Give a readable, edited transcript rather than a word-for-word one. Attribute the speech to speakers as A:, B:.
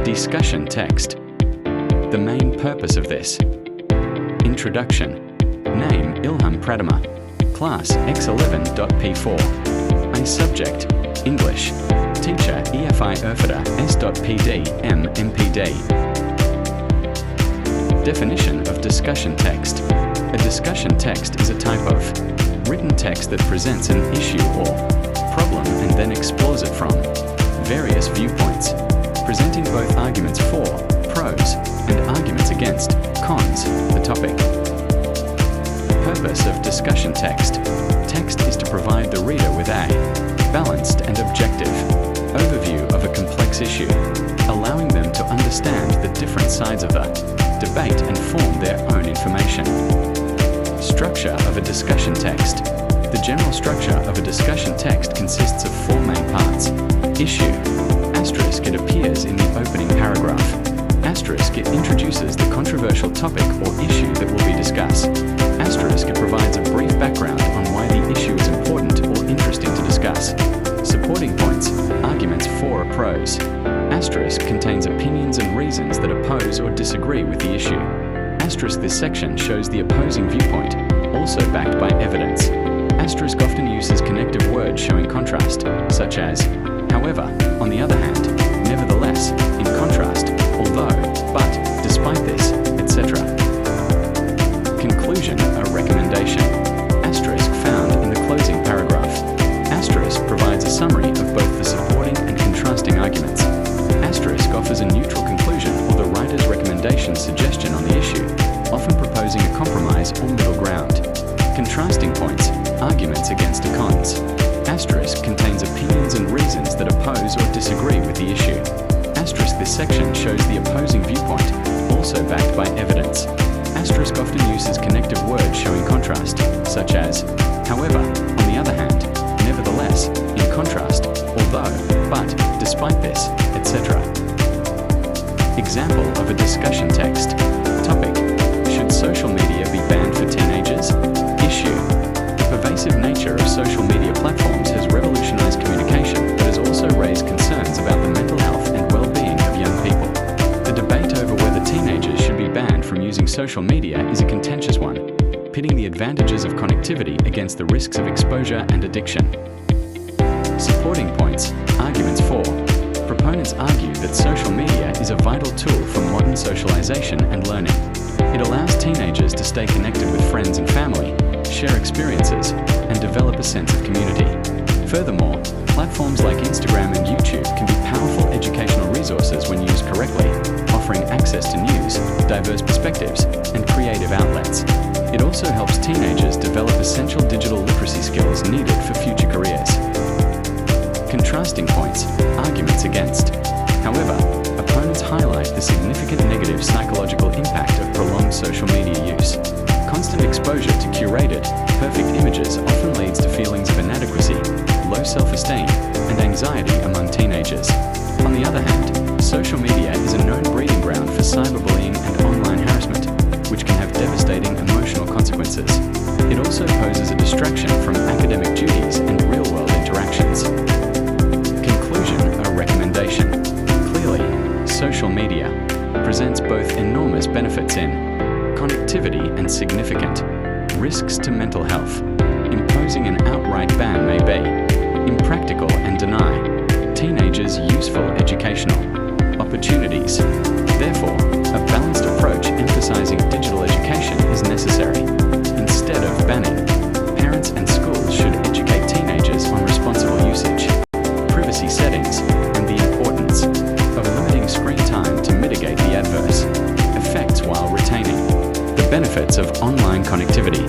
A: Discussion text. The main purpose of this. Introduction. Name Ilham Pratama. Class X11.P4. I subject English. Teacher Efrita S.Pd M.Pd. Definition of discussion text. A discussion text is a type of written text that presents an issue or problem and then explores it from various viewpoints, presenting both arguments for, pros, and arguments against, cons, the topic. Purpose of discussion text. Text is to provide the reader with a balanced and objective overview of a complex issue, allowing them to understand the different sides of the debate and form their own information. Structure of a discussion text. The general structure of a discussion text consists of four main parts. Issue. Asterisk, it appears in the opening paragraph. Asterisk, it introduces the controversial topic or issue that will be discussed. Asterisk, it provides a brief background on why the issue is important or interesting to discuss. Supporting points, arguments for or pros. Asterisk contains opinions and reasons that oppose or disagree with the issue. Asterisk, this section shows the opposing viewpoint, also backed by evidence. Asterisk often uses connective words showing contrast, such as however, on the other hand, nevertheless, in contrast, although, but, despite this, etc. Conclusion, a recommendation. Asterisk found in the closing paragraph. Asterisk provides a summary of both the supporting and contrasting arguments. Asterisk offers a neutral conclusion or the writer's recommendation suggestion on the issue, often proposing a compromise or middle ground. Contrasting points, arguments against or cons. Asterisk contains opinions and reasons that oppose or disagree with the issue. Asterisk, this section shows the opposing viewpoint, also backed by evidence. Asterisk often uses connective words showing contrast, such as however, on the other hand, nevertheless, in contrast, although, but, despite this, etc. Example of a discussion text. Topic. Should social media be banned for teenagers? Issue. The pervasive nature of social media platforms has revolutionized communication, but has also raised concerns about the mental health and well-being of young people. The debate over whether teenagers should be banned from using social media is a contentious one, pitting the advantages of connectivity against the risks of exposure and addiction. Supporting points, arguments for. Proponents argue that social media is a vital tool for modern socialization and learning. It allows teenagers to stay connected with friends and family, share experiences, and develop a sense of community. Furthermore, platforms like Instagram and YouTube can be powerful educational resources when used correctly, offering access to news, diverse perspectives, and creative outlets. It also helps teenagers develop essential digital literacy skills needed for future careers. Contrasting points, arguments against. However, opponents highlight the significant negative psychological impact of prolonged social media use. Constant exposure to curated, perfect images often leads to feelings of inadequacy, low self-esteem, and anxiety among teenagers. On the other hand, social media is a known breeding ground for cyberbullying and online harassment, which can have devastating emotional consequences. It also poses a distraction from academic duties and real-world interactions. Conclusion, a recommendation. Clearly, social media presents both enormous benefits in connectivity and significant risks to mental health. Imposing an outright ban may be impractical and deny teenagers useful educational opportunities. Therefore, a balanced approach emphasizing digital education is necessary. Instead of banning, parents and schools should educate teenagers on responsible usage, privacy settings, and the importance of limiting screen time to mitigate the adverse effects while retaining the benefits of online connectivity.